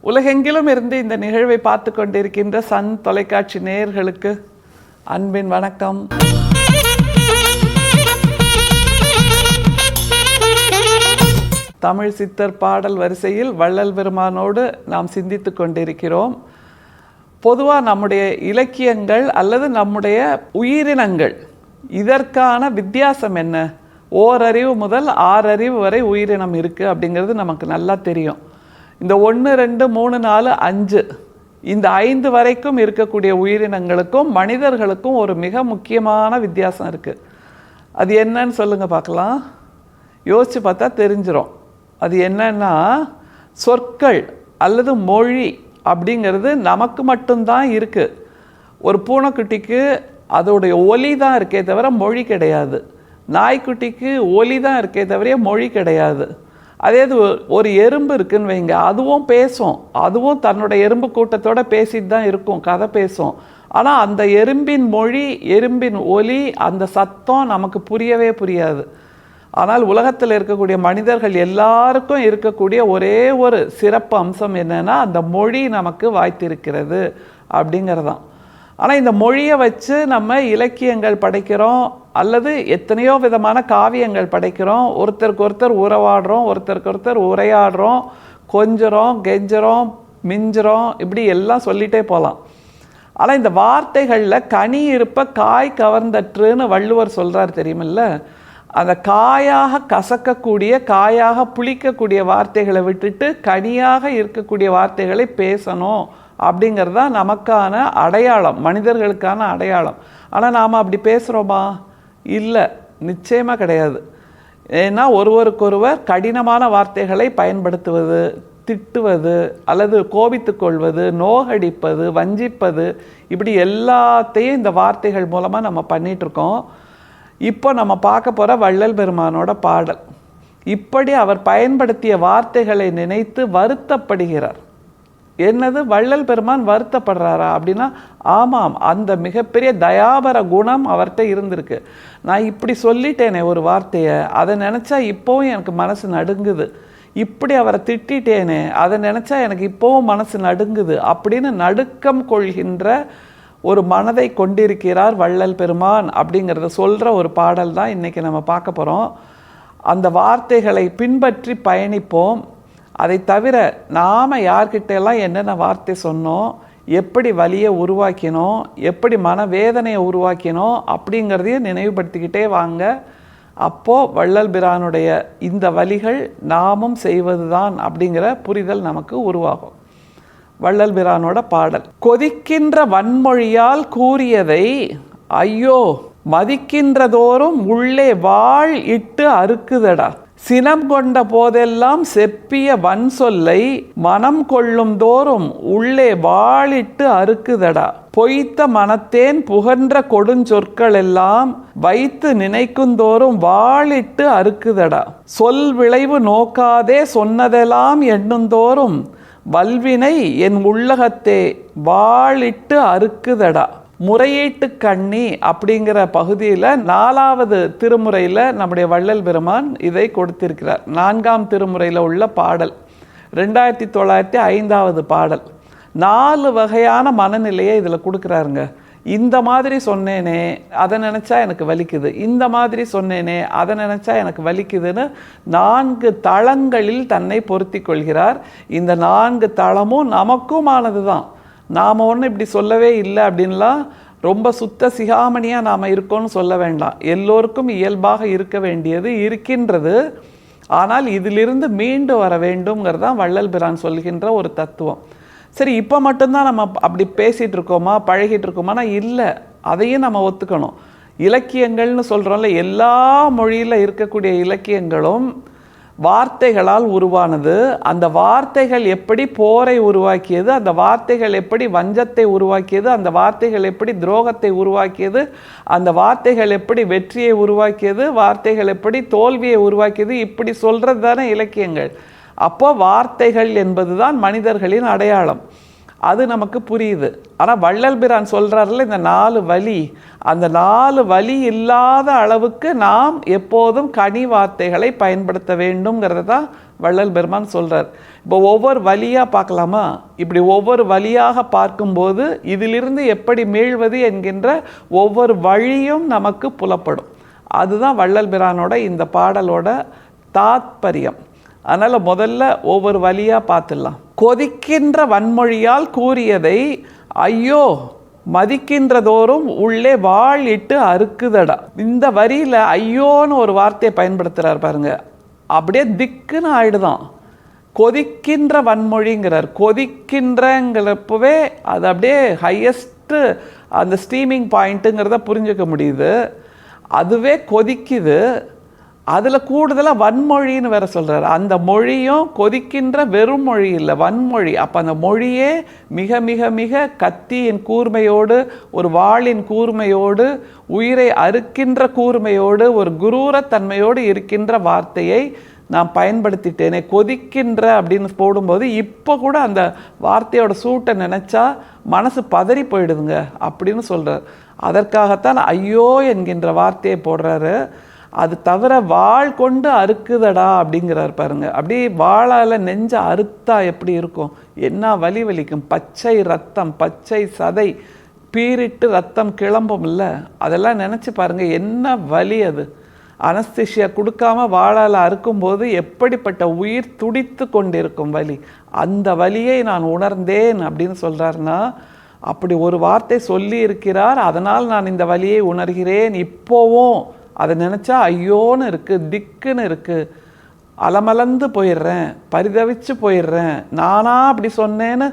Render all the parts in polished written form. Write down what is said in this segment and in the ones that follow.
உலகெங்கிலும் இருந்து இந்த நிகழ்வை பார்த்து கொண்டிருக்கின்ற சன் தொலைக்காட்சி நேயர்களுக்கு அன்பின் வணக்கம். தமிழ் சித்தர் பாடல் வரிசையில் வள்ளல் பெருமானோடு நாம் சிந்தித்து கொண்டிருக்கிறோம். பொதுவாக நம்முடைய இலக்கியங்கள் அல்லது நம்முடைய உயிரினங்கள் இதற்கான வித்தியாசம் என்ன? ஓரறிவு முதல் 6 அறிவு வரை உயிரினம் இருக்குது அப்படிங்கிறது நமக்கு நல்லா தெரியும். இந்த 1, 2, 3, 4, 5 இந்த 5 வரைக்கும் இருக்கக்கூடிய உயிரினங்களுக்கும் மனிதர்களுக்கும் ஒரு மிக முக்கியமான வித்தியாசம் இருக்குது. அது என்னன்னு சொல்லுங்கள் பார்க்கலாம். யோசித்து பார்த்தா தெரிஞ்சிடும். அது என்னன்னா, சொற்கள் அல்லது மொழி அப்படிங்கிறது நமக்கு மட்டும்தான் இருக்குது. ஒரு பூனைக்குட்டிக்கு அதோடைய ஒலி தான் இருக்கே தவிர மொழி கிடையாது. நாய்க்குட்டிக்கு ஒலி தான் இருக்கே தவிர மொழி கிடையாது. அதே ஒரு எறும்பு இருக்குன்னு வைங்க, அதுவும் பேசும். அதுவும் தன்னோட எறும்பு கூட்டத்தோடு பேசிட்டு தான் இருக்கும், கதை பேசும். ஆனால் அந்த எறும்பின் மொழி, எறும்பின் ஒலி, அந்த சத்தம் நமக்கு புரியவே புரியாது. ஆனால் உலகத்தில் இருக்கக்கூடிய மனிதர்கள் எல்லாருக்கும் இருக்கக்கூடிய ஒரே ஒரு சிறப்பு அம்சம் என்னென்னா, அந்த மொழி நமக்கு வாய்த்திருக்கிறது அப்படிங்கிறதான். ஆனால் இந்த மொழியை வச்சு நம்ம இலக்கியங்கள் படைக்கிறோம் அல்லது எத்தனையோ விதமான காவியங்கள் படைக்கிறோம். ஒருத்தருக்கு ஒருத்தர் உறவாடுறோம், ஒருத்தருக்கு ஒருத்தர் உரையாடுறோம், கொஞ்சுறோம், கெஞ்சுறோம், மிஞ்சுறோம், இப்படி எல்லாம் சொல்லிகிட்டே போகலாம். ஆனால் இந்த வார்த்தைகளில் கனி இருப்ப காய் கவர்ந்தற்றுன்னு வள்ளுவர் சொல்கிறார் தெரியுமில்ல. அந்த காயாக கசக்கக்கூடிய, காயாக புளிக்கக்கூடிய வார்த்தைகளை விட்டுட்டு கனியாக இருக்கக்கூடிய வார்த்தைகளை பேசணும் அப்படிங்கிறது தான் நமக்கான அடையாளம், மனிதர்களுக்கான அடையாளம். ஆனால் நாம் அப்படி பேசுகிறோமா? இல்லை, நிச்சயமாக கிடையாது. ஏன்னா ஒருவருக்கொருவர் கடினமான வார்த்தைகளை பயன்படுத்துவது, திட்டுவது அல்லது கோபித்து கொள்வது, நோகடிப்பது, வஞ்சிப்பது, இப்படி எல்லாத்தையும் இந்த வார்த்தைகள் மூலமாக நம்ம பண்ணிகிட்ருக்கோம். இப்போ நம்ம பார்க்க போகிற வள்ளல் பெருமானோட பாடல். இப்படி அவர் பயன்படுத்திய வார்த்தைகளை நினைத்து வருத்தப்படுகிறார். என்னது, வள்ளல் பெருமான் வருத்தப்படுறாரா அப்படின்னா, ஆமாம், அந்த மிகப்பெரிய தயாபர குணம் அவர்கிட்ட இருந்திருக்கு. நான் இப்படி சொல்லிட்டேனே ஒரு வார்த்தையை, அதை நினச்சா இப்போவும் எனக்கு மனசு நடுங்குது. இப்படி அவரை திட்டேனே, அதை நினச்சா எனக்கு இப்போவும் மனசு நடுங்குது அப்படின்னு நடுக்கம் கொள்கின்ற ஒரு மனதை கொண்டிருக்கிறார் வள்ளல் பெருமான் அப்படிங்கிறத சொல்கிற ஒரு பாடல் தான் இன்றைக்கி நம்ம பார்க்க போகிறோம். அந்த வார்த்தைகளை பின்பற்றி பயணிப்போம். அதை தவிர நாம் யார்கிட்டெல்லாம் என்னென்ன வார்த்தை சொன்னோம், எப்படி வலியை உருவாக்கினோம், எப்படி மனவேதனையை உருவாக்கினோம் அப்படிங்கிறதையும் நினைவுபடுத்திக்கிட்டே வாங்க. அப்போது வள்ளல் பிரானுடைய இந்த வலிகள் நாமும் செய்வது தான் அப்படிங்கிற புரிதல் நமக்கு உருவாகும். வள்ளல் பிரானோட பாடல். கொதிக்கின்ற வன்மொழியால் கூறியதை ஐயோ மதிக்கின்றதோறும் உள்ளே வாழ் இட்டு அறுக்குதடா. சினம் கொண்ட போதெல்லாம் செப்பிய வன் சொல்லை மனம் கொள்ளும் தோறும் உள்ளே வாழிட்டு அறுக்குதடா. பொய்த்த மனத்தேன் புகன்ற கொடுஞ்சொற்கள் எல்லாம் வைத்து நினைக்குந்தோறும் வாழிட்டு அறுக்குதடா. சொல் விளைவு நோக்காதே சொன்னதெல்லாம் எண்ணுந்தோறும் வல்வினை என் உள்ளகத்தே வாழிட்டு அறுக்குதடா. முறையீட்டு கண்ணி அப்படிங்கிற பகுதியில் 4வது திருமுறையில் நம்முடைய வள்ளல் பெருமான் இதை கொடுத்திருக்கிறார். 4ஆம் திருமுறையில் உள்ள பாடல், 2905வது பாடல். 4 வகையான மனநிலையை இதில் கொடுக்குறாருங்க. இந்த மாதிரி சொன்னேனே அதை நினச்சா எனக்கு வலிக்குது, இந்த மாதிரி சொன்னேனே அதை நினச்சா எனக்கு வலிக்குதுன்னு 4 தளங்களில் தன்னை பொருத்தி கொள்கிறார். இந்த 4 தளமும் நமக்குமானது தான். நாம் ஒன்றும் இப்படி சொல்லவே இல்லை அப்படின்லாம் ரொம்ப சுத்த சிகாமணியாக நாம் இருக்கோன்னு சொல்ல வேண்டாம். எல்லோருக்கும் இயல்பாக இருக்க வேண்டியது இருக்கின்றது. ஆனால் இதிலிருந்து மீண்டு வர வேண்டும்ங்கிறது தான் வள்ளல் பிரான் சொல்கின்ற ஒரு தத்துவம். சரி, இப்போ மட்டும்தான் நம்ம அப்படி பேசிகிட்டு இருக்கோமா, பழகிட்டு இருக்கோமானா இல்லை, அதையும் நம்ம ஒத்துக்கணும். இலக்கியங்கள்னு சொல்கிறோம்ல, எல்லா மொழியில் இருக்கக்கூடிய இலக்கியங்களும் வார்த்தைகளால் உருவானது. அந்த வார்த்தைகள் எப்படி போரை உருவாக்கியது, அந்த வார்த்தைகள் எப்படி வஞ்சத்தை உருவாக்கியது, அந்த வார்த்தைகள் எப்படி துரோகத்தை உருவாக்கியது, அந்த வார்த்தைகள் எப்படி வெற்றியை உருவாக்கியது, வார்த்தைகள் எப்படி தோல்வியை உருவாக்கியது, இப்படி சொல்கிறது தானே இலக்கியங்கள். அப்போ வார்த்தைகள் என்பது தான் மனிதர்களின் அடையாளம். அது நமக்கு புரியுது. ஆனால் வள்ளல் பிரான் சொல்கிறார்ல, இந்த 4 வழி, அந்த 4 வழி இல்லாத அளவுக்கு நாம் எப்போதும் கனி வார்த்தைகளை பயன்படுத்த வேண்டும்ங்கிறத தான் வள்ளல் பெருமான் சொல்கிறார். இப்போ ஒவ்வொரு வழியாக பார்க்கலாமா? இப்படி ஒவ்வொரு வழியாக பார்க்கும்போது இதிலிருந்து எப்படி மீள்வது என்கின்ற ஒவ்வொரு வழியும் நமக்கு புலப்படும். அதுதான் வள்ளல் பிரானோட இந்த பாடலோட தாத்பரியம். அதனால் முதல்ல ஒவ்வொரு வழியாக பார்த்துடலாம். கொதிக்கின்ற வன்மொழியால் கூறியதை ஐயோ மதிக்கின்றதோறும் உள்ளே வாள் இட்டு அறுக்குதடா. இந்த வரியில் ஐயோன்னு ஒரு வார்த்தையை பயன்படுத்துகிறார் பாருங்க, அப்படியே திக்குன்னு ஆயிடுதான். கொதிக்கின்ற வன்மொழிங்கிறார். கொதிக்கின்றங்கிறப்பவே அது அப்படியே ஹையஸ்ட்டு அந்த ஸ்டீமிங் பாயிண்ட்டுங்கிறத புரிஞ்சுக்க முடியுது. அதுவே கொதிக்குது, அதில் கூடுதலாக வன்மொழின்னு வேற சொல்கிறார். அந்த மொழியும் கொதிக்கின்ற வெறும் மொழி இல்லை, வன்மொழி. அப்போ அந்த மொழியே மிக மிக மிக கத்தியின் கூர்மையோடு, ஒரு வாளின் கூர்மையோடு, உயிரை அறுக்கின்ற கூர்மையோடு, ஒரு குரூரத்தன்மையோடு இருக்கின்ற வார்த்தையை நான் பயன்படுத்திட்டேனே. கொதிக்கின்ற அப்படின்னு போடும்போது இப்போ கூட அந்த வார்த்தையோட சூட்டை நினச்சா மனசு பதறி போயிடுதுங்க அப்படின்னு சொல்கிறார். அதற்காகத்தான் ஐயோ என்கின்ற வார்த்தையை போடுறாரு. அது தவிர வாள் கொண்டு அறுக்குதடா அப்படிங்கிறார் பாருங்க. அப்படி வாளால் நெஞ்ச அறுத்தா எப்படி இருக்கும், என்ன வலி வலிக்கும். பச்சை ரத்தம், பச்சை சதை, பீரிட்டு ரத்தம் கிளம்பும் இல்லை, அதெல்லாம் நினச்சி பாருங்க என்ன வலி அது. அனஸ்தீசியா கொடுக்காம வாளால் அறுக்கும்போது எப்படிப்பட்ட உயிர் துடித்து கொண்டிருக்கும் வலி. அந்த வலியை நான் உணர்ந்தேன் அப்படின்னு சொல்கிறாருன்னா, அப்படி ஒரு வார்த்தை சொல்லி இருக்கிறார். அதனால் நான் இந்த வலியை உணர்கிறேன். இப்போவும் அதை நினச்சா ஐயோன்னு இருக்குது, திக்குன்னு இருக்குது, அலமலந்து போயிடுறேன், பரிதவிச்சு போயிடுறேன். நானா அப்படி சொன்னேன்னு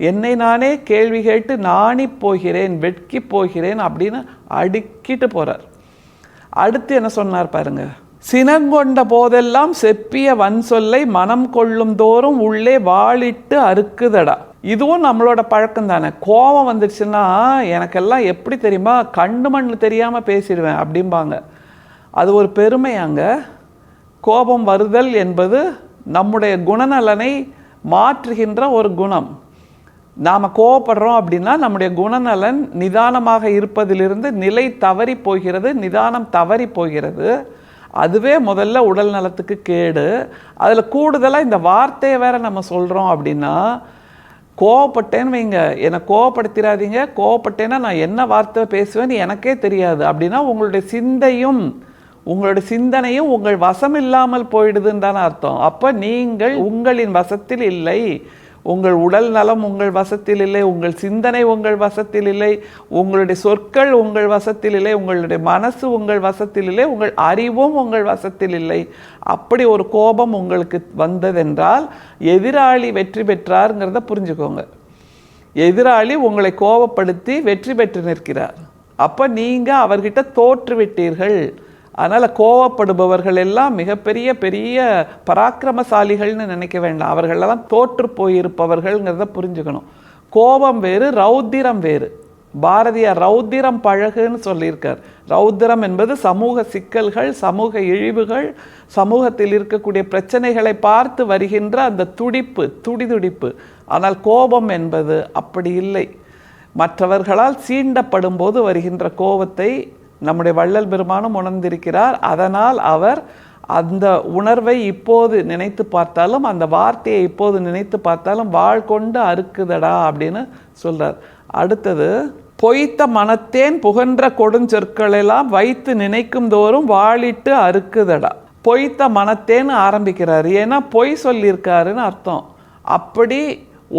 என்னை நானே கேள்வி கேட்டு நாணி போகிறேன், வெட்கி போகிறேன் அப்படின்னு அடுக்கிட்டு போகிறார். அடுத்து என்ன சொன்னார் பாருங்க, சினங்கொண்ட போதெல்லாம் செப்பிய வன் சொல்லை மனம் கொள்ளும் தோறும் உள்ளே வாளிட்டு அறுக்குதடா. இதுவும் நம்மளோட பழக்கம் தானே. கோபம் வந்துடுச்சுன்னா எனக்கெல்லாம் எப்படி தெரியுமா, கண்ணு மண்ணு தெரியாமல் பேசிடுவேன் அப்படிம்பாங்க. அது ஒரு பெருமையாங்க. கோபம் வருதல் என்பது நம்முடைய குணநலனை மாற்றுகின்ற ஒரு குணம். நாம் கோபப்படுறோம் அப்படின்னா நம்முடைய குணநலன் நிதானமாக இருப்பதிலிருந்து நிலை தவறி போகிறது, நிதானம் தவறி போகிறது. அதுவே முதல்ல உடல் நலத்துக்கு கேடு. அதில் கூடுதலாக இந்த வார்த்தையை வேற நம்ம சொல்கிறோம் அப்படின்னா, கோவப்பட்டேன்னு வைங்க, என்னை கோவப்படுத்திடாதீங்க, கோவப்பட்டேன்னா நான் என்ன வார்த்தை பேசுவேன்னு எனக்கே தெரியாது அப்படின்னா உங்களுடைய சிந்தனையும் உங்கள் வசம் இல்லாமல் போயிடுதுன்னு தானே அர்த்தம். அப்போ நீங்கள் உங்களின் வசத்தில் இல்லை, உங்கள் உடல் நலம் உங்கள் வசத்தில் இல்லை, உங்கள் சிந்தனை உங்கள் வசத்தில் இல்லை, உங்களுடைய சொற்கள் உங்கள் வசத்தில் இல்லை, உங்களுடைய மனசு உங்கள் வசத்தில் இல்லை, உங்கள் அறிவும் உங்கள் வசத்தில் இல்லை. அப்படி ஒரு கோபம் உங்களுக்கு வந்ததென்றால் எதிராளி வெற்றி பெற்றாருங்கிறத புரிஞ்சுக்கோங்க. எதிராளி உங்களை கோபப்படுத்தி வெற்றி பெற்று நிற்கிறார். அப்போ நீங்கள் அவர்கிட்ட தோற்றுவிட்டீர்கள். அதனால் கோவப்படுபவர்கள் எல்லாம் மிகப்பெரிய பெரிய பராக்கிரமசாலிகள்னு நினைக்க வேண்டாம். அவர்களெல்லாம் தோற்று போயிருப்பவர்கள்ங்கிறத புரிஞ்சுக்கணும். கோபம் வேறு, ரௌத்திரம் வேறு. பாரதியார் ரௌத்திரம் பழகுன்னு சொல்லியிருக்கார். ரௌத்திரம் என்பது சமூக சிக்கல்கள், சமூக இழிவுகள், சமூகத்தில் இருக்கக்கூடிய பிரச்சனைகளை பார்த்து வருகின்ற அந்த துடிப்பு. ஆனால் கோபம் என்பது அப்படி இல்லை. மற்றவர்களால் சீண்டப்படும் போது வருகின்ற கோபத்தை நம்முடைய வள்ளல் பெருமானும் உணர்ந்திருக்கிறார். அதனால் அவர் அந்த உணர்வை இப்போது நினைத்து பார்த்தாலும், அந்த வார்த்தையை இப்போது நினைத்து பார்த்தாலும் வாள் கொண்டு அறுக்குதடா அப்படின்னு சொல்றார். அடுத்தது, பொய்த்த மனத்தேன் புகன்ற கொடுஞ்சொற்களெல்லாம் வைத்து நினைக்கும் தோறும் வாளிட்டு அறுக்குதடா. பொய்த்த மனத்தேன்னு ஆரம்பிக்கிறார். ஏன்னா பொய் சொல்லியிருக்காருன்னு அர்த்தம். அப்படி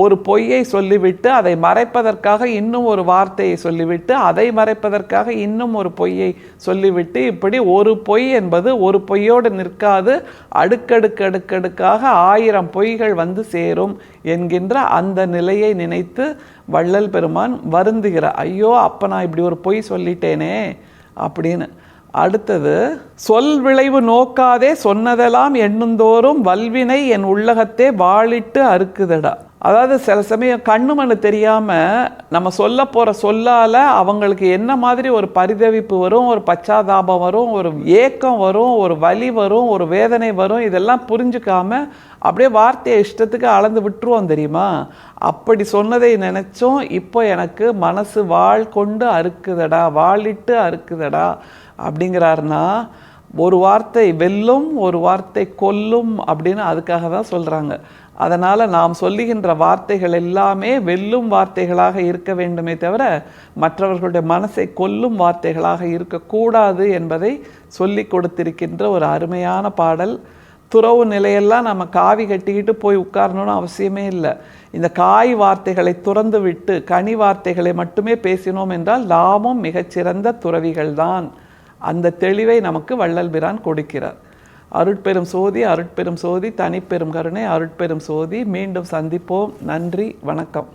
ஒரு பொய்யை சொல்லிவிட்டு அதை மறைப்பதற்காக இன்னும் ஒரு வார்த்தையை சொல்லிவிட்டு அதை மறைப்பதற்காக இன்னும் ஒரு பொய்யை சொல்லிவிட்டு, இப்படி ஒரு பொய் என்பது ஒரு பொய்யோடு நிற்காது, அடுக்கடுக்காக 1000 பொய்கள் வந்து சேரும் என்கின்ற அந்த நிலையை நினைத்து வள்ளல் பெருமான் வருந்துகிறார். ஐயோ, அப்போ நான் இப்படி ஒரு பொய் சொல்லிட்டேனே அப்படின்னு. அடுத்தது, சொல் விளைவு நோக்காதே சொன்னதெல்லாம் எண்ணுந்தோறும் வல்வினை என் உள்ளகத்தே வாளிட்டு அறுக்குதடா. அதாவது சில சமயம் கண்ணு மண்ணு தெரியாமல் நம்ம சொல்ல போகிற சொல்லால் அவங்களுக்கு என்ன மாதிரி ஒரு பரிதவிப்பு வரும், ஒரு பச்சாதாபம் வரும், ஒரு ஏக்கம் வரும், ஒரு வலி வரும், ஒரு வேதனை வரும். இதெல்லாம் புரிஞ்சுக்காம அப்படியே வார்த்தையை இஷ்டத்துக்கு அளந்து விட்டுருவோம் தெரியுமா. அப்படி சொன்னதை நினச்சோம் இப்போ எனக்கு மனசு வாள் கொண்டு அறுக்குதடா, வாளிட்டு அறுக்குதடா அப்படிங்கிறாருன்னா, ஒரு வார்த்தை வெல்லும், ஒரு வார்த்தை கொல்லும் அப்படின்னு அதுக்காக தான் சொல்கிறாங்க. அதனால் நாம் சொல்லுகின்ற வார்த்தைகள் எல்லாமே வெல்லும் வார்த்தைகளாக இருக்க வேண்டுமே தவிர மற்றவர்களுடைய மனசை கொல்லும் வார்த்தைகளாக இருக்கக்கூடாது என்பதை சொல்லி கொடுத்திருக்கின்ற ஒரு அருமையான பாடல். துறவு நிலையெல்லாம் நம்ம காவி கட்டிக்கிட்டு போய் உட்காரணும்னு அவசியமே இல்லை. இந்த காய் வார்த்தைகளை துறந்து விட்டு கனி வார்த்தைகளை மட்டுமே பேசினோம் என்றால் நாமும் மிகச்சிறந்த துறவிகள்தான். அந்த தெளிவை நமக்கு வள்ளல் பிரான் கொடுக்கிறார். அருட்பெரும் சோதி, அருட்பெரும் சோதி, தனிப்பெரும் கருணை, அருட்பெரும் சோதி. மீண்டும் சந்திப்போம். நன்றி, வணக்கம்.